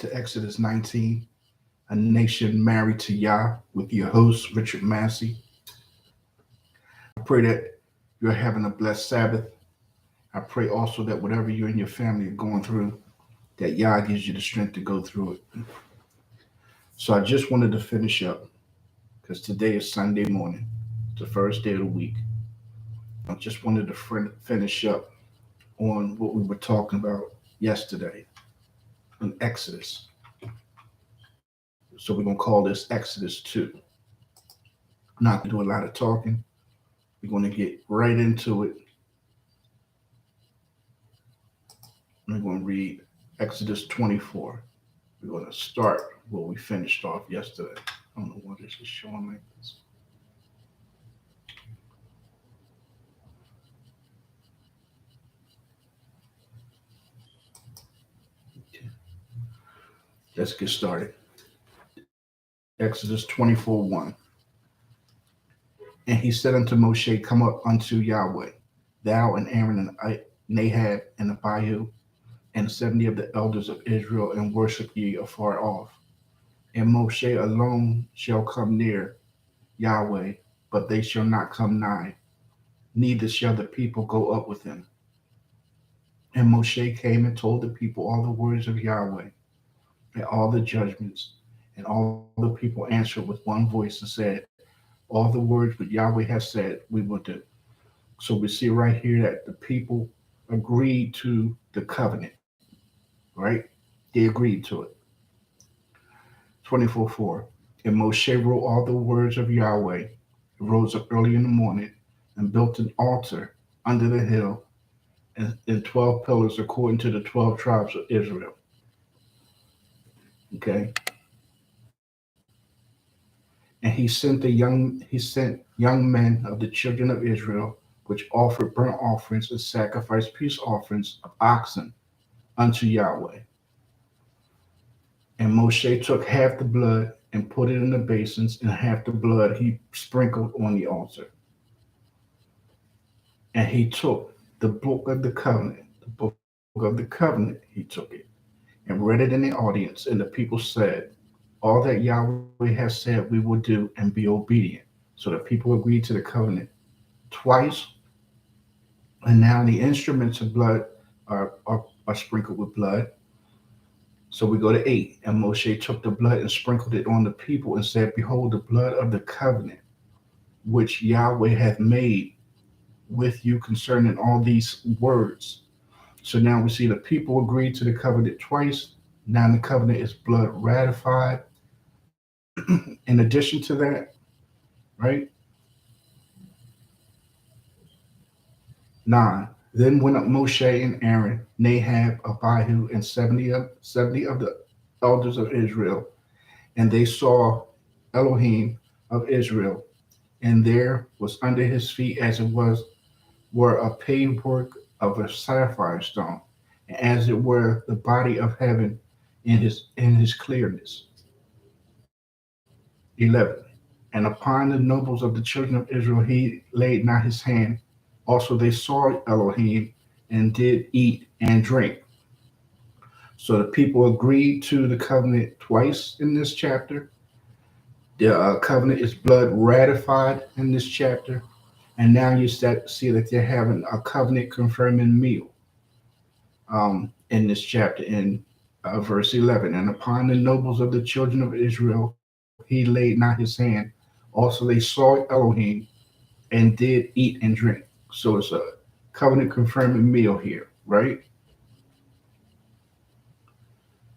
to Exodus 19, a nation married to Yah, with your host, Richard Massey. I pray that you're having a blessed Sabbath. I pray also that whatever you and your family are going through, that Yah gives you the strength to go through it. So I just wanted to finish up because today is Sunday morning, the first day of the week. I just wanted to finish up on what we were talking about yesterday in Exodus. So we're going to call this Exodus 2. I'm not going to do a lot of talking. We're going to get right into it. I'm going to read Exodus 24. We're going to start where we finished off yesterday. I don't know what this is showing like this. Okay. Let's get started. Exodus 24:1. And he said unto Moshe, Come up unto Yahweh, thou and Aaron and Nahab and Abihu, and 70 of the elders of Israel, and worship ye afar off. And Moshe alone shall come near Yahweh, but they shall not come nigh, neither shall the people go up with him. And Moshe came and told the people all the words of Yahweh, and all the judgments, and all the people answered with one voice and said, All the words which Yahweh has said, we will do. So we see right here that the people agreed to the covenant, right? They agreed to it. 24:4. And Moshe wrote all the words of Yahweh, rose up early in the morning, and built an altar under the hill, and 12 pillars according to the 12 tribes of Israel. Okay. And he sent young men of the children of Israel, which offered burnt offerings and sacrificed peace offerings of oxen unto Yahweh. And Moshe took half the blood and put it in the basins, and half the blood he sprinkled on the altar. And he took the book of the covenant, he took it, and read it in the audience. And the people said, All that Yahweh has said we will do, and be obedient. So the people agreed to the covenant twice. And now the instruments of blood are sprinkled with blood. So we go to 8. And Moshe took the blood and sprinkled it on the people and said, Behold, the blood of the covenant which Yahweh hath made with you concerning all these words. So now we see the people agreed to the covenant twice. Now the covenant is blood ratified. In addition to that, right? 9. Then went up Moshe and Aaron, Nahab, Abihu, and 70 of the elders of Israel, and they saw Elohim of Israel, and there was under his feet as it were a paved work of a sapphire stone, and as it were the body of heaven in his clearness. 11. And upon the nobles of the children of Israel he laid not his hand. Also they saw Elohim and did eat and drink. So the people agreed to the covenant twice in this chapter. The covenant is blood ratified in this chapter. And now you see that they're having a covenant confirming meal in this chapter in verse 11. And upon the nobles of the children of Israel he laid not his hand. Also they saw Elohim and did eat and drink. So it's a covenant confirming meal here, right?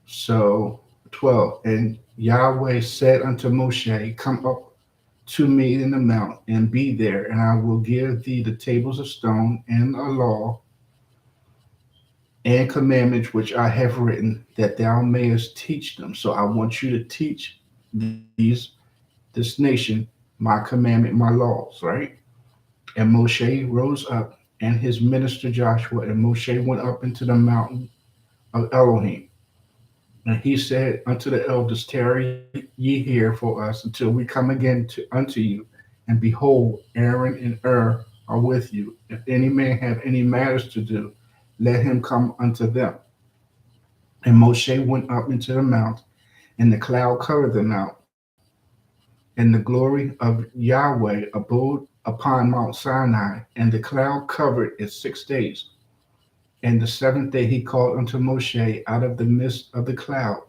So 12. And Yahweh said unto Moshe, Come up to me in the mount and be there, and I will give thee the tables of stone and a law and commandments which I have written, that thou mayest teach them. So I want you to teach this nation my commandment, my laws, right? And Moshe rose up, and his minister Joshua, and Moshe went up into the mountain of Elohim. And he said unto the elders, Tarry ye here for us until we come again unto you. And behold, Aaron and are with you. If any man have any matters to do, let him come unto them. And Moshe went up into the mount, and the cloud covered the mount, and the glory of Yahweh abode upon Mount Sinai, and the cloud covered it 6 days. And the seventh day he called unto Moshe out of the midst of the cloud,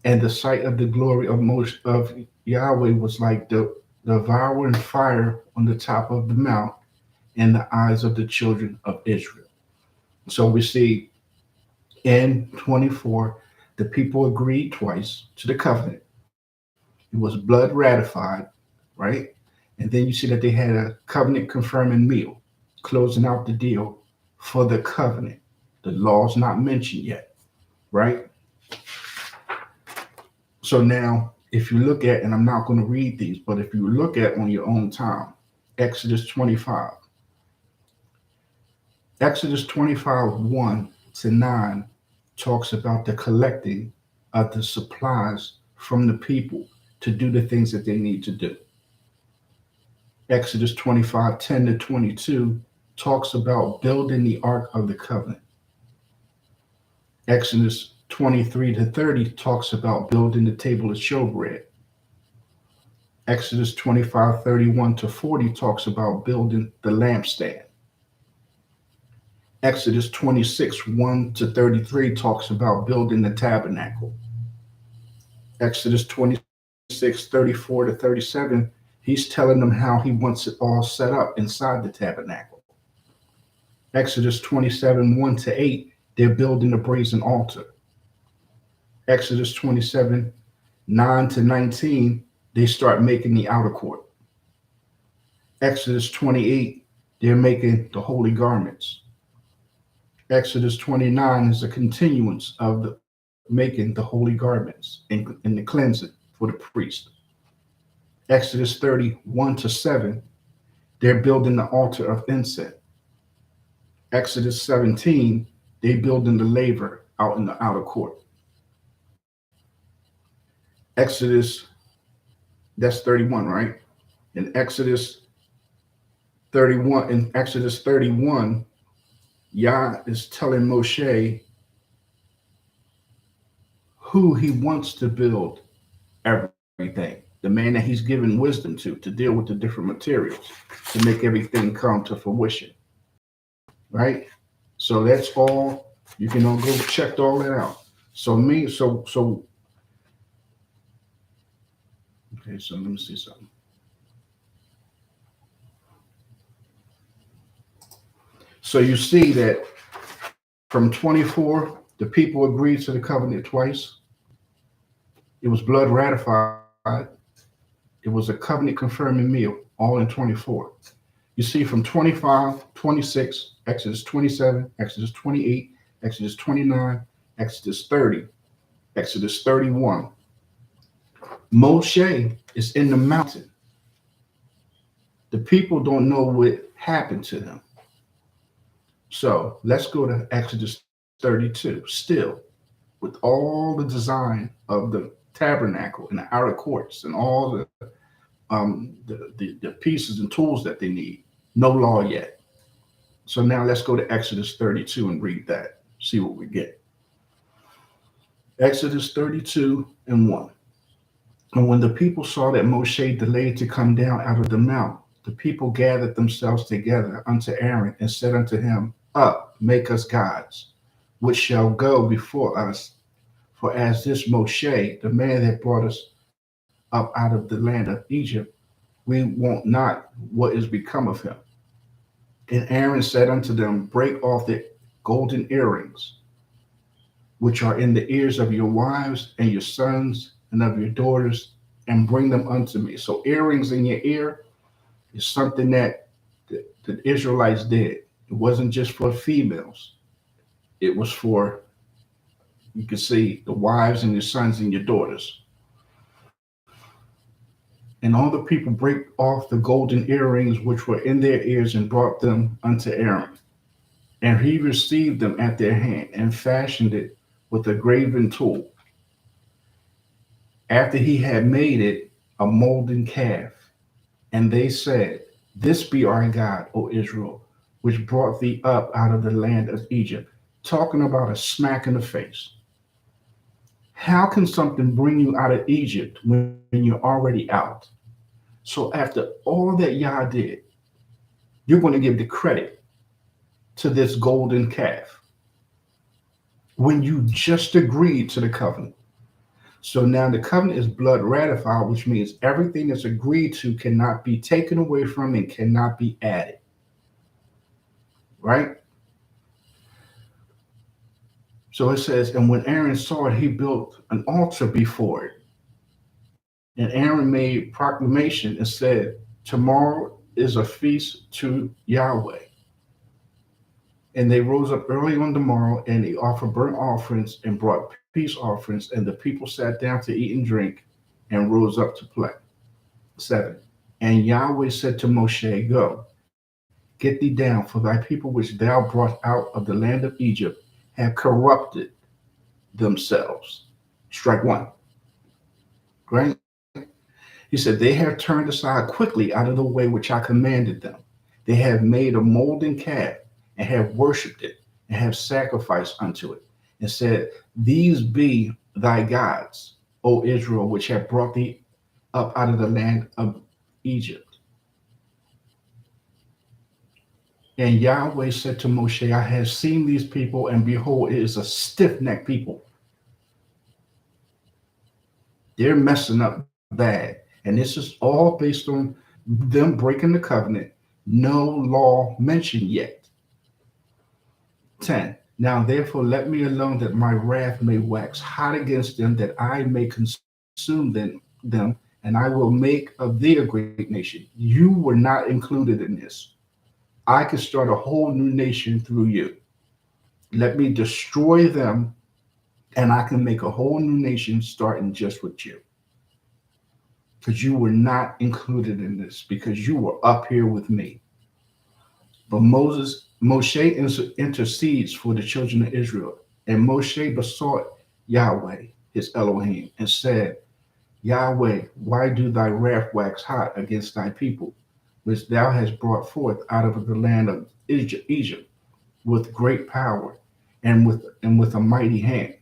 and the sight of the glory of of Yahweh was like the devouring fire on the top of the mount in the eyes of the children of Israel. So we see in 24, the people agreed twice to the covenant. It was blood ratified, right? And then you see that they had a covenant confirming meal, closing out the deal for the covenant. The law's not mentioned yet, right? So now, if you look at, and I'm not going to read these, but if you look at on your own time, Exodus 25, Exodus 25, 1 to 9 talks about the collecting of the supplies from the people to do the things that they need to do. Exodus 25, 10 to 22 talks about building the Ark of the Covenant. Exodus 23 to 30 talks about building the table of showbread. Exodus 25, 31 to 40 talks about building the lampstand. Exodus 26, 1 to 33 talks about building the tabernacle. Exodus 26, 34 to 37, he's telling them how he wants it all set up inside the tabernacle. Exodus 27, 1 to 8, they're building the brazen altar. Exodus 27, 9 to 19, they start making the outer court. Exodus 28, they're making the holy garments. Exodus 29 is a continuance of making the holy garments and the cleansing for the priest. Exodus 31 to 7, they're building the altar of incense. Exodus 17, they building the laver out in the outer court. Exodus, that's 31, right? In Exodus 31, Yah is telling Moshe who he wants to build everything. The man that he's given wisdom to deal with the different materials, to make everything come to fruition, right? So that's all. You can all go check all that out. Okay, so let me see something. So you see that from 24, the people agreed to the covenant twice. It was blood ratified. It was a covenant confirming meal, all in 24. You see from 25, 26, Exodus 27, Exodus 28, Exodus 29, Exodus 30, Exodus 31. Moshe is in the mountain. The people don't know what happened to them. So let's go to Exodus 32. Still, with all the design of the tabernacle and the outer courts and all the pieces and tools that they need. No law yet. So now let's go to Exodus 32 and read that. See what we get. Exodus 32 and 1. And when the people saw that Moshe delayed to come down out of the mount, the people gathered themselves together unto Aaron and said unto him, Up, make us gods, which shall go before us. For as this Moshe, the man that brought us up out of the land of Egypt, we want not what is become of him. And Aaron said unto them, Break off the golden earrings, which are in the ears of your wives and your sons and of your daughters, and bring them unto me. So earrings in your ear is something that the Israelites did. It wasn't just for females. It was for, you can see, the wives and your sons and your daughters. And all the people break off the golden earrings which were in their ears and brought them unto Aaron. And he received them at their hand and fashioned it with a graven tool. After he had made it a molten calf. And they said, This be our God, O Israel, which brought thee up out of the land of Egypt. talking about a smack in the face. How can something bring you out of Egypt when you're already out? So after all that Yah did, you're going to give the credit to this golden calf when you just agreed to the covenant. So now the covenant is blood ratified, which means everything that's agreed to cannot be taken away from and cannot be added, right? So it says, and when Aaron saw it, he built an altar before it. And Aaron made proclamation and said, tomorrow is a feast to Yahweh. And they rose up early on the morrow, and they offered burnt offerings and brought peace offerings, and the people sat down to eat and drink and rose up to play. 7. And Yahweh said to Moshe, go, get thee down, for thy people which thou brought out of the land of Egypt have corrupted themselves. Strike one. Right? He said, they have turned aside quickly out of the way which I commanded them. They have made a molten calf and have worshipped it and have sacrificed unto it and said, these be thy gods, O Israel, which have brought thee up out of the land of Egypt. And Yahweh said to Moshe, I have seen these people, and behold, it is a stiff necked people. They're messing up bad. And this is all based on them breaking the covenant. No law mentioned yet. 10. Now therefore let me alone that my wrath may wax hot against them, that I may consume them, and I will make of thee a great nation. You were not included in this. I could start a whole new nation through you. Let me destroy them, and I can make a whole new nation starting just with you. Because you were not included in this, because you were up here with me. But Moshe intercedes for the children of Israel. And Moshe besought Yahweh, his Elohim, and said, Yahweh, why do thy wrath wax hot against thy people, which thou hast brought forth out of the land of Egypt with great power and with a mighty hand?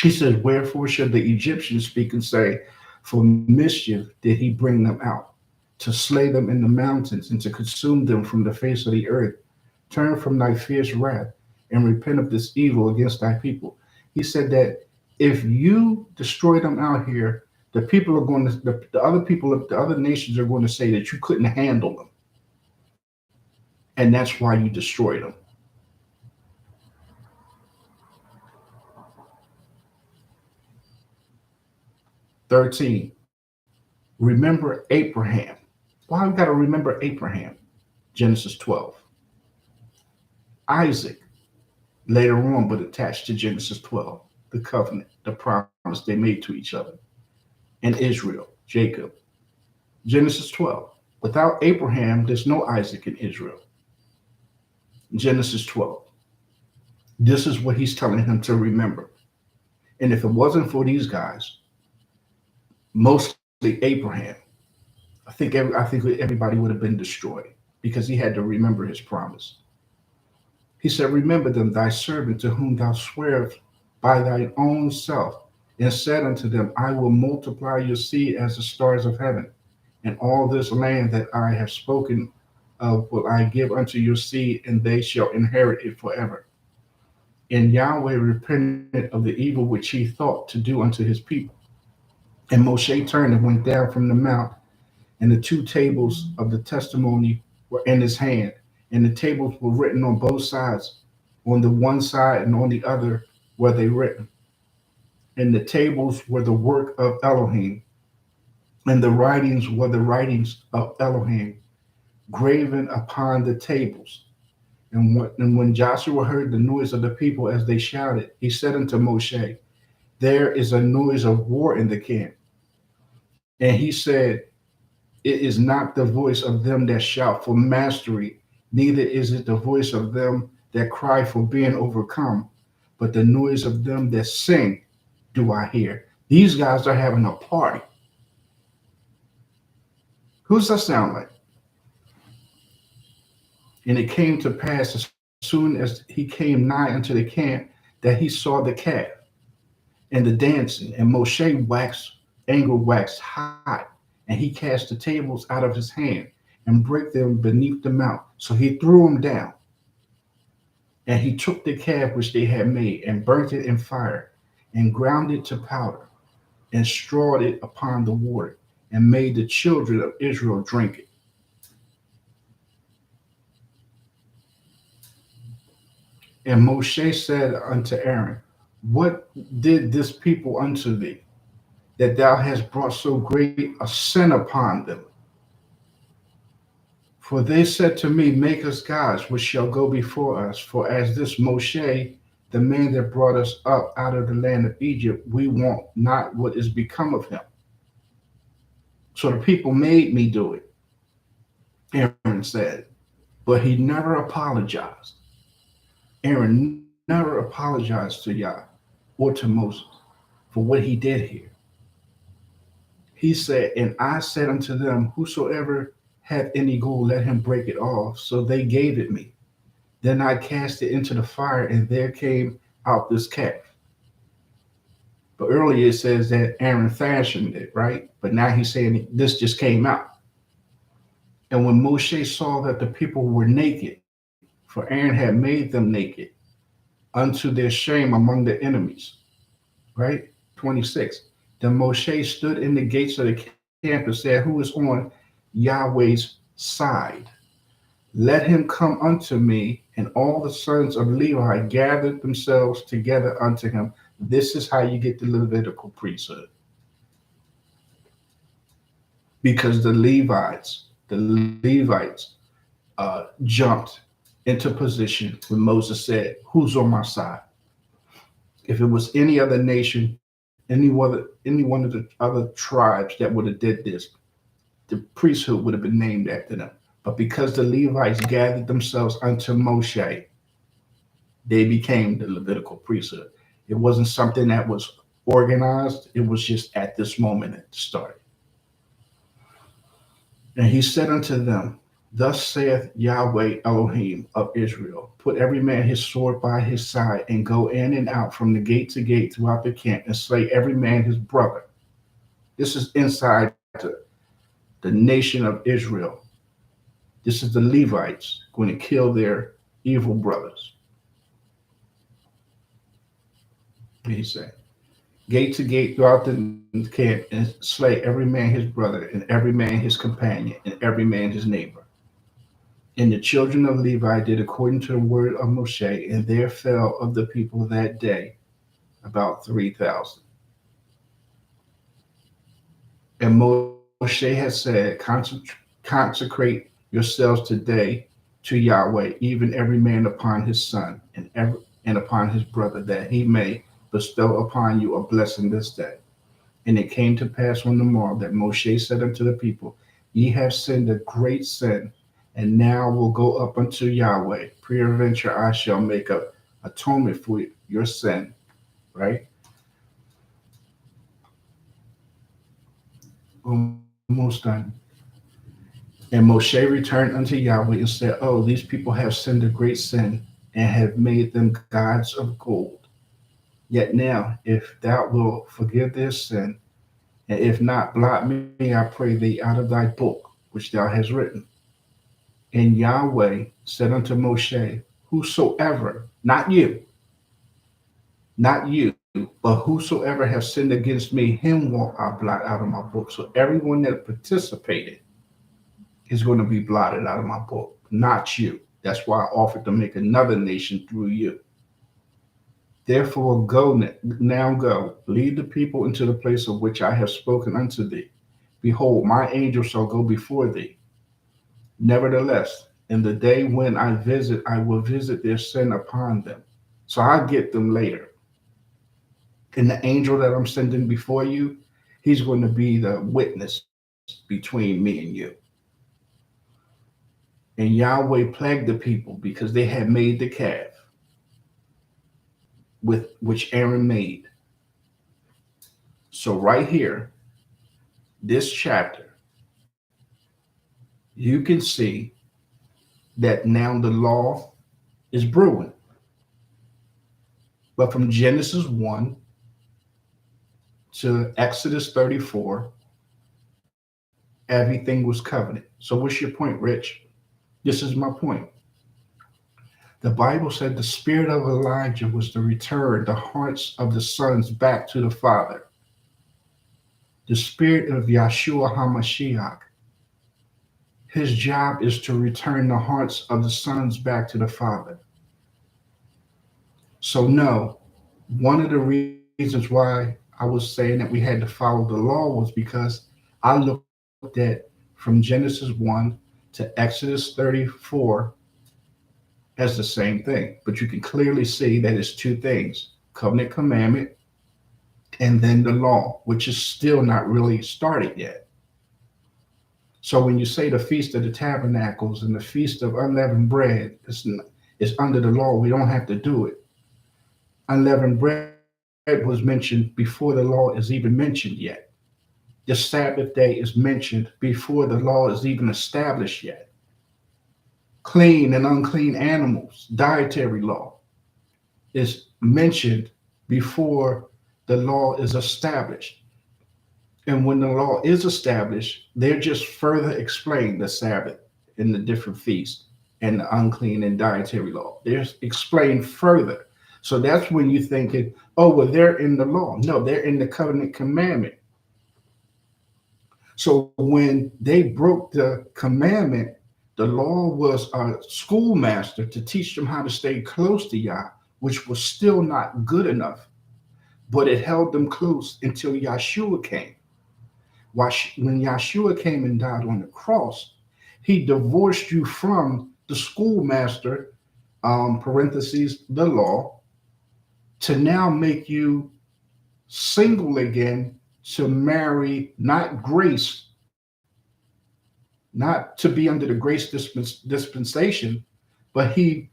He says, wherefore should the Egyptians speak and say, for mischief did he bring them out, to slay them in the mountains and to consume them from the face of the earth? Turn from thy fierce wrath and repent of this evil against thy people. He said that if you destroy them out here, the people are going to, the other people, the other nations are going to say that you couldn't handle them. And that's why you destroyed them. "13. Remember Abraham." Why we got to remember Abraham? Genesis 12. Isaac, later on, but attached to Genesis 12, the covenant, the promise they made to each other. And Israel, Jacob. Genesis 12. Without Abraham, there's no Isaac in Israel. Genesis 12. This is what he's telling him to remember. And if it wasn't for these guys, mostly Abraham, I think everybody would have been destroyed because he had to remember his promise. He said, remember them, thy servant to whom thou swearest by thine own self, and said unto them, I will multiply your seed as the stars of heaven, and all this land that I have spoken of will I give unto your seed, and they shall inherit it forever. And Yahweh repented of the evil which he thought to do unto his people. And Moshe turned and went down from the mount, and the two tables of the testimony were in his hand, and the tables were written on both sides. On the one side and on the other were they written. And the tables were the work of Elohim, and the writings were the writings of Elohim, graven upon the tables. And when Joshua heard the noise of the people as they shouted, he said unto Moshe, there is a noise of war in the camp. And he said, it is not the voice of them that shout for mastery, neither is it the voice of them that cry for being overcome, but the noise of them that sing do I hear. These guys are having a party. Who's that sound like? And it came to pass as soon soon as he came nigh unto the camp, that he saw the calf and the dancing, and Moshe waxed hot, and he cast the tables out of his hand and break them beneath the mount. So he threw them down, and he took the calf which they had made and burnt it in fire, and ground it to powder, and strawed it upon the water, and made the children of Israel drink it. And Moshe said unto Aaron, what did this people unto thee, that thou hast brought so great a sin upon them? For they said to me, make us gods which shall go before us. For as this Moshe, the man that brought us up out of the land of Egypt, we want not what is become of him. So the people made me do it, Aaron said. But he never apologized. Aaron never apologized to Yah or to Moses for what he did here. He said, and I said unto them, whosoever hath any gold, let him break it off. So they gave it me. Then I cast it into the fire, and there came out this calf. But earlier it says that Aaron fashioned it, right? But now he's saying this just came out. And when Moshe saw that the people were naked, for Aaron had made them naked, unto their shame among the enemies, right? 26. Then Moshe stood in the gates of the camp and said, who is on Yahweh's side? Let him come unto me. And all the sons of Levi gathered themselves together unto him. This is how you get the Levitical priesthood. Because the Levites jumped into position when Moses said, who's on my side? If it was any other nation, any one of the other tribes that would have did this, the priesthood would have been named after them. But because the Levites gathered themselves unto Moshe, they became the Levitical priesthood. It wasn't something that was organized. It was just at this moment at the start. And he said unto them, thus saith Yahweh Elohim of Israel, put every man his sword by his side, and go in and out from the gate to gate throughout the camp, and slay every man his brother. This is inside the nation of Israel. This is the Levites going to kill their evil brothers. He said, gate to gate throughout the camp, and slay every man his brother, and every man his companion, and every man his neighbor. And the children of Levi did according to the word of Moshe, and there fell of the people that day about 3,000. And Moshe had said, consecrate yourselves today to Yahweh, even every man upon his son and upon his brother, that he may bestow upon you a blessing this day. And it came to pass on the morrow that Moshe said unto the people, ye have sinned a great sin, and now will go up unto Yahweh. Peradventure I shall make a atonement for your sin. Right? Almost done. And Moshe returned unto Yahweh and said, oh, these people have sinned a great sin, and have made them gods of gold. Yet now, if thou wilt forgive their sin, and if not, blot me, I pray thee, out of thy book which thou hast written. And Yahweh said unto Moshe, whosoever, not you, but whosoever has sinned against me, him will I blot out of my book. So everyone that participated is going to be blotted out of my book, not you. That's why I offered to make another nation through you. Therefore go, lead the people into the place of which I have spoken unto thee. Behold, my angel shall go before thee. Nevertheless, in the day when I will visit their sin upon them. So I'll get them later. And the angel that I'm sending before you, he's going to be the witness between me and you. And Yahweh plagued the people because they had made the calf with which Aaron made. So right here, this chapter, you can see that now the law is brewing. But from Genesis 1 to Exodus 34, everything was covenant. So, what's your point, Rich? This is my point. The Bible said the spirit of Elijah was to return the hearts of the sons back to the Father. The spirit of Yahshua HaMashiach, his job is to return the hearts of the sons back to the Father. So, no, one of the reasons why I was saying that we had to follow the law was because I looked at from Genesis 1 to Exodus 34 as the same thing. But you can clearly see that it's two things: covenant commandment and then the law, which is still not really started yet. So when you say the Feast of the Tabernacles and the Feast of Unleavened Bread is under the law, we don't have to do it. Unleavened bread was mentioned before the law is even mentioned yet. The Sabbath day is mentioned before the law is even established yet. Clean and unclean animals, dietary law, is mentioned before the law is established. And when the law is established, they're just further explained the Sabbath and the different feasts and the unclean and dietary law. They're explained further. So that's when you're thinking, oh, well, they're in the law. No, they're in the covenant commandment. So when they broke the commandment, the law was a schoolmaster to teach them how to stay close to Yah, which was still not good enough, but it held them close until Yahshua came. When Yahshua came and died on the cross, he divorced you from the schoolmaster, parentheses, the law, to now make you single again to marry not grace, not to be under the grace dispensation, but he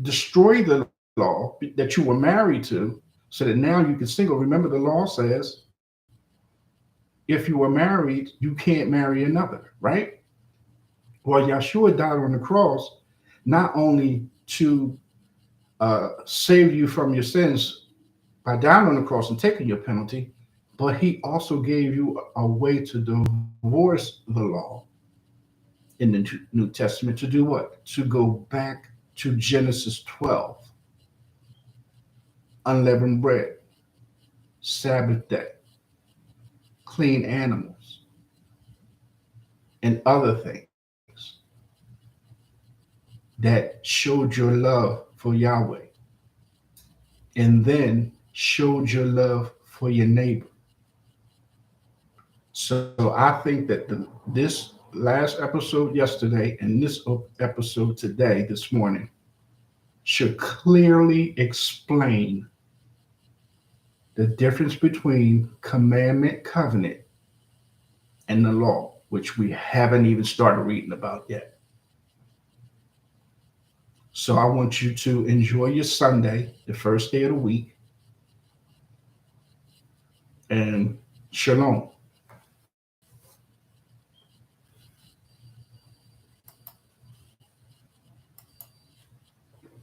destroyed the law that you were married to so that now you can single. Remember, the law says if you were married, you can't marry another, right? Well, Yahshua died on the cross not only to save you from your sins by dying on the cross and taking your penalty, but he also gave you a way to divorce the law in the New Testament to do what? To go back to Genesis 12, unleavened bread, Sabbath day, clean animals, and other things that showed your love for Yahweh and then showed your love for your neighbor. So I think that this last episode yesterday and this episode today, this morning, should clearly explain the difference between commandment, covenant, and the law, which we haven't even started reading about yet. So I want you to enjoy your Sunday, the first day of the week, and shalom.